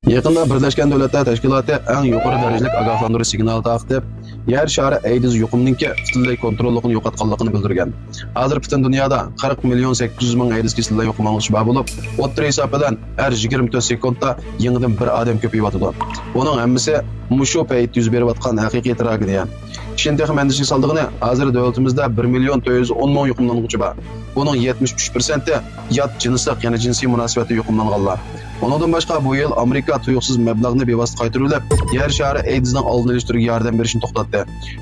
Yaqında Birleşken Devletler Teşkilatı eng yuqori darajalik ogohlantirish signali taqib, yer shari AIDS yuqumninki butunlay kontrolligini yo'qotganligini bildirgan. Hozir butun dunyoda 40 million 800 ming AIDS kasallar yuqumlanuvchi bor bo'lib, o'rta hisob bilan har 24 sekundda yangidan bir odam ko'payyotdi. Buning hammasi mushu payt yuz berayotgan haqiqiy tragediya. Kishintex mandishlik saldig'ini hozir davlatimizda 1 million 410 ming yuqumlanuvchi bor. Buning 73%i yot jinslik, ya'ni jinsiy munosabatda yuqumlanganlar. Ondan başqa bu yil Amerika tuyuqsiz mablag'ni bevosita qaytarib, yer shari AIDS'ning oldini olish turiga yordam berishni to'xtatdi.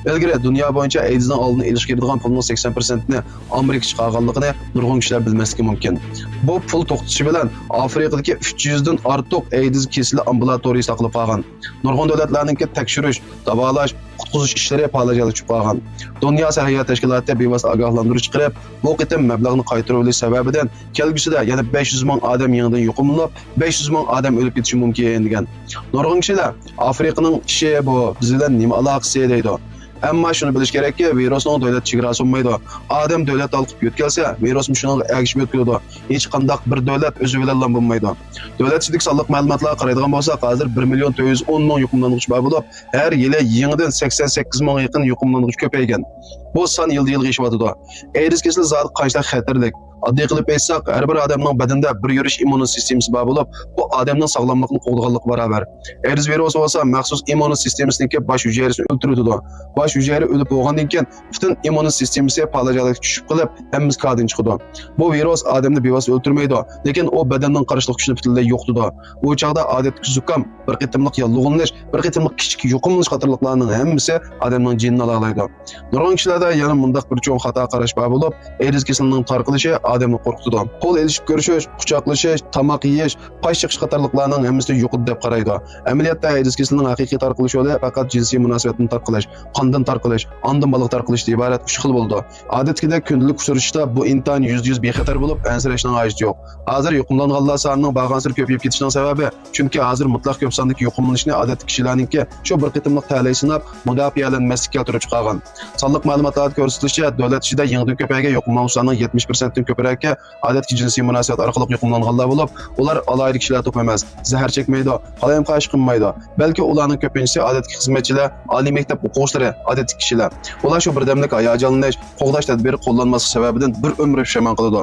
Ilgari dunyo bo'yicha AIDS'ning oldini olish kerakdigan pulning 80%ni Amerika chiqarganligini nurg'un kishilar bilmasligi mumkin. Bu pul to'xtatishi bilan Afrikadagi 300 dan ortiq AIDS kasali ambulatoriya saqlab qolgan. Nurg'un davlatlarning tekshirish, davolash, qutqizish ishlari palajali tushib qolgan. Dunyo sog'liqni tashkiloti bevosita ogohlantirish chiqarib, bu qitim mablag'ni qaytarib olish sababidan kelgusida yana 500 ming odam yangidan yuqumlanib, 500 ming odam o'lib ketishi mumkin degan. Nurg'un kishilar Afrikaning ishi bu biz bilan nima aloqasi deydi. Ammo shuni bilish kerakki, virusning davlat chegarasi bo'lmaydi. Odam davlat olib yo'tkalsa, virus shunga ergishib yo'tkiladi. Hech qanday bir davlat o'zi bilan bo'lmaydi. Davlat ichidagi sonliq ma'lumotlarga qaraydigan bo'lsak, hozir 1 million 410 ming yuqumlanuvchi bor bo'lib, har yili yangidan 88 ming yaqin yuqumlanuvchi ko'paygan. Bu son yilga yetib AIDS kasali zot qanchalik xatarlik. Oddiy qilib aytsak, har bir odamning badanida bir yurish immun sistemasi bor bo'lib, bu odamning sog'lomligini qo'g'dag'anlik barobar. AIDS virusi bo'lsa, maxsus immun sistemasiniki bosh hujayrasini o'ldiradi. Bosh hujayra o'lib bo'lgandan keyin butun immun sistemasi palajalik tushib qilib, hammasi qadin chiqadi. Bu virus odamni bevosita o'ldirmaydi, lekin u badanning qarishlik kuchini butunlay yo'qotadi. Bu chaqda odatdagi zukam, bir qitimliq yallig'lanish, bir qitimliq kichik yuqumlanish qatorliqlarning hammasi odamning jinini alalaydi. Nurg'un kishilarda yana mundaq bir cho'ng xato qarash bor bo'lib, AIDS kasalining tarqalishi odamni qo'rqitadi. Qo'l elishib ko'rishish, quchoqlashish, tomoq yeyish, pash chiqish qatorliqlarning hammasi yo'qot deb qaraydi. Amaliyotda AIDS kasalining haqiqiy tarqalish yo'li faqat jinsiy munosabatni tarqalish, qondan tarqalish, ondan baliq tarqalish iborat 3 xil bo'ldi. Odatdagidek kundalik uchrashishda bu intan %100 bexatar bo'lib, ansirashning hojati yo'q. Hozir yuqumlanganlar sonining bag'ansir ko'payib ketishining sababi chunki hozir mutlaq ko'p sondagi yuqumlanishni odatdagi kishilarningki shu bir qitimliq ta'lay sinab, mudofialanmaslikka keltirib chiqargan. Sonliq ma'lumotlar ko'rsatilishicha, davlat ichida yangidan ko'paygan yuqumlanuvchilarning 70% dan ko'proqi odatdagi jinsiy munosabat orqali yuqumlanganlar bo'lib, ular alohida kishilar to'p emas, zahar chekmaydi, qalayim qarshi qilmaydi. Balki ularning ko'pinchisi odatdagi xizmatchilar, oliy maktab o'quvchilari, odatdagi kishilar. Ular shu birdamlik hayajonlanish, qo'g'dash tadbiri qo'llanmasi sababidan bir umr pushaymon qiladi.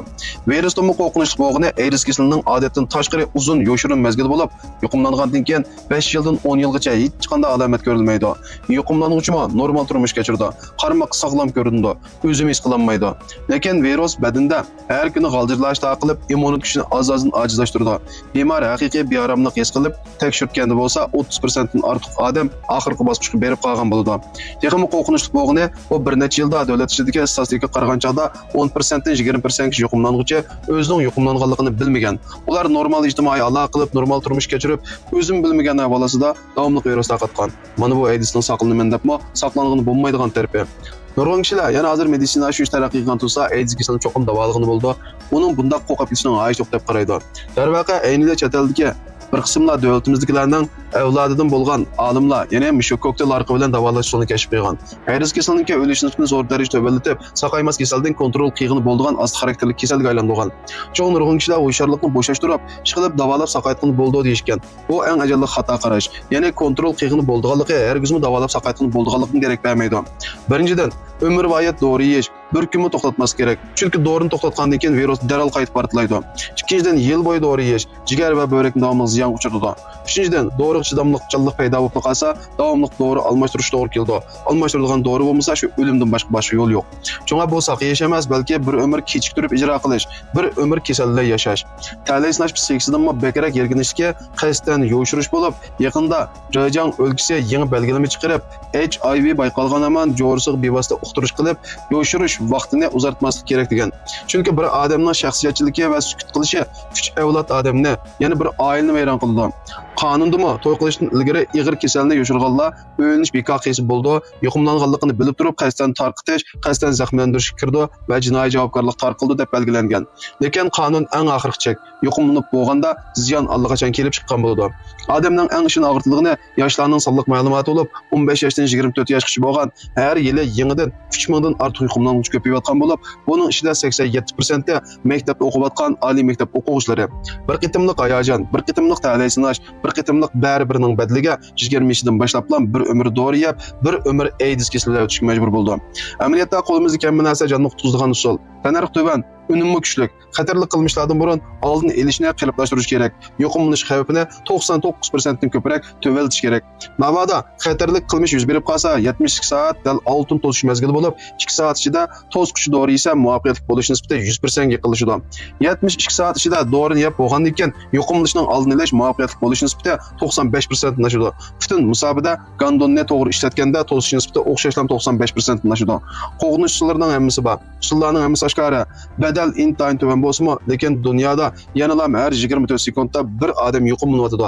Virusning qo'rqinchli bo'g'ini AIDS kasalining odatdan tashqari uzun yo'shirin mezgil bo'lib, yuqumlangandan keyin 5 yildan 10 yilgacha hech qanday alomat ko'rilmaydi. Yuqumlanuvchi normal turmush kechirdi, qarmoq sog'lom ko'rindi, o'zini his qilolmaydi. Lekin virus badanda har kuni g'aljirlash taqilib, immun kuchini oz-ozdan ojizlashtirdi. Bemor haqiqiy beoromlik his qilib, tekshirtganda bo'lsa 30% dan ortiq odam oxirgi bosqichga berib qolgan bo'ladi. Texnik qo'rqinchli bo'g'ini bu bir necha yilda davlat ichidagi statistikaga qaragan chog'da 10% dan 20% yuqumlanuvchi o'zining yuqumlanganligini bilmagan. Ular normal ijtimoiy aloqa qilib, normal turmush kechirib, o'zini bilmagan ahvolasida davomli virus tarqatgan. Mana bu AIDSning saqlanaman debmi, saqlanig'ini bo'lmaydigan tarafi. Nurg'un kishilar yana hozir meditsina shu taraqqiy qilgan tursa, AIDS kasalini cho'qim davolig'ini bo'ldi. Uning bundoq qo'rqib ketishining hojati yo'q deb qaraydi. Darvaqa aynida chet eldagi bir qismlar davlatimizdagilarning avlodidan bo'lgan olimlar, ya'ni mushu kokteyl orqali bilan davolash usulini kashf qilgan. AIDS kasalining o'lish nisbini zo'r darajada to'balatib, saqaymas kasaldan kontrol qilg'ini bo'lgan ast xarakterli kasalga aylangan. Cho'ng nurg'un kishilar hushyorlikni bo'shashtirib, ishqilib davolab saqaytqini bo'ldi deyishgan. Bu eng ajalli xato qarash. Ya'ni kontrol qilg'ini bo'lganligi hargizmi davolab saqaytqini bo'lganligini kerak bermaydi. Birinchidan, umrvoyat dori yeyish bir kunmi to'xtatmas kerak. Chunki dorini to'xtatgandan keyin virus darhol qaytib portlaydi. Ikkinchidan, yil bo'yi dori yeyish jigar va buyrakni davomli ziyon uchiradi. Uchinchidan, dori chidamliqchilik paydo bo'lib qolsa, davomli dori almashtirish to'g'ri keldi. Almashtirilgan dori bo'lmasa, shu o'limdan boshqa yo'l yo'q. Chunki bu saqlash emas, balki bir umr kechiktirib ijro qilish, bir umr kasallikda yashash. Ta'lay sinash psixikasidan bekerak yerginishga qasddan yo'shirish bo'lib, yaqinda Joyjang o'lkasi yangi belgilama chiqarib, HIV bayqalgan aman jo'risiq bevosita uqtirish qilib, yo'shirish vaqtini uzartmaslik kerak degan. Chunki bir odamning shaxsiyatchiligi va sukut qilishi 3 avlod odamni, ya'ni bir oilani vayron qildi. Qonundimi to'y qilishdan ilgari ig'ir kasalni yo'shirganlar o'linish bekaqisi bo'ldi, yuqumlanganligini bilib turib qasddan tarqitish, qasddan zaxmlantirish kirdi va jinoiy javobgarlik tarqildi deb belgilangan. Lekin qonun eng oxirgi chek, yuqumlanib bo'lganda ziyon allaqachon kelib chiqqan bo'ldi. Odamning eng ishini og'irtligini yoshlarning sonliq ma'lumoti bo'lib, 15 yoshdan 24 yoshgacha bo'lgan har yili yangidan 3000 dan ortiq yuqumlanuvchi ko'payayotgan bo'lib, buning ichida 87% maktabda o'qiyotgan oliy maktab o'quvchilari. Bir qitimliq hayajon, bir qitimliq ta'lay sinash, bir qitimliq bari-birining badliga 20 boshlab bir umr dori yeb, bir umr AIDS kasalligiga o'tishga majbur bo'ldi. Amaliyotda qo'limizda kam narsa jonni qutqizadigan usul. Tanarq to'ban, unumli kuchlik, xatarli qilmishlardan burun oldin elishni qalblashtirish kerak. Yo'qolmish xavfini 99% dan ko'proq to'valtish kerak. Navoda xatarli qilmish yuz berib qolsa, 72 soat dal oltin to'sish mezgili bo'lib, 2 soat ichida to'squchi dori yesa muvaffaqiyatli bo'lish nisbati 100% ga yiqilishadi. 72 soat ichida dorini yeb bo'lgandan keyin yo'qolishning oldini olish muvaffaqiyatli bo'lish nisbati 95% nashidi. Butun musobaqada gondonni to'g'ri ishlatganda to'sish nisbati o'xshashlam 95% nashidi. Qo'g'nish usullarining hammasi bor. Usullarning hammasi oshkora. Badal intayin tuvan bo'lsa-mu, lekin dunyoda yanada har 24 sekundda bir odam yo'qolmayotdi.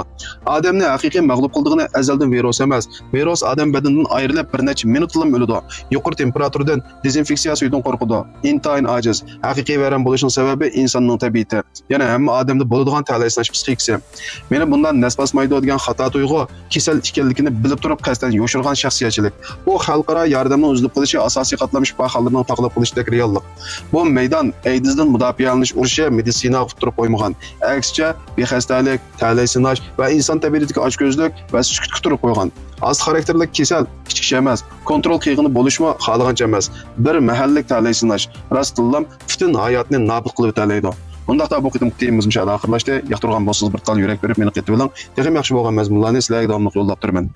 Odamni haqiqiy mag'lub qildig'ini azaldan virus emas. Virus odam badanidan ayrilib bir necha minutlar o'ladi. Yuqori temperaturdan, dezinfeksiya suyidan qo'rqadi. Intayin ojiz. Haqiqiy vayron bo'lishning sababi insonning tabiati. Yana hamma odamda bo'ladigan talaysnash psixikasi. Meni bundan nasbasmaydi degan xato tuyg'u, kasal ekanligini bilib turib qasdan yo'shirgan shaxsiyatchilik. Bu xalqaro yordamning uzilib qolishi asosiy qatlamsh baholarini taqlib qilishdek reallik. Bu maydon AIDS'dan mudofialanish urushi meditsina quttirib qo'ymagan. Aksicha bexastalik, talaysnash va inson tabiatiga ochko'zlik va sukut kutirib qo'ygan. Az xarakterlik kasal kichik emas, kontrol qiyg'ini bo'lishmi xohlagancha emas. Bir mahallik talaysnash rostillam butun hayotni nobud qilib o'talaydi. Bundaqda bu qitim qitimiz inshaalloh oxirlashdi. Yoqtirgan bo'lsangiz bir tal yurak berib meni qetib oling. Texnik yaxshi bo'lgan mazmunlarni sizlarga davomli yo'llab turaman.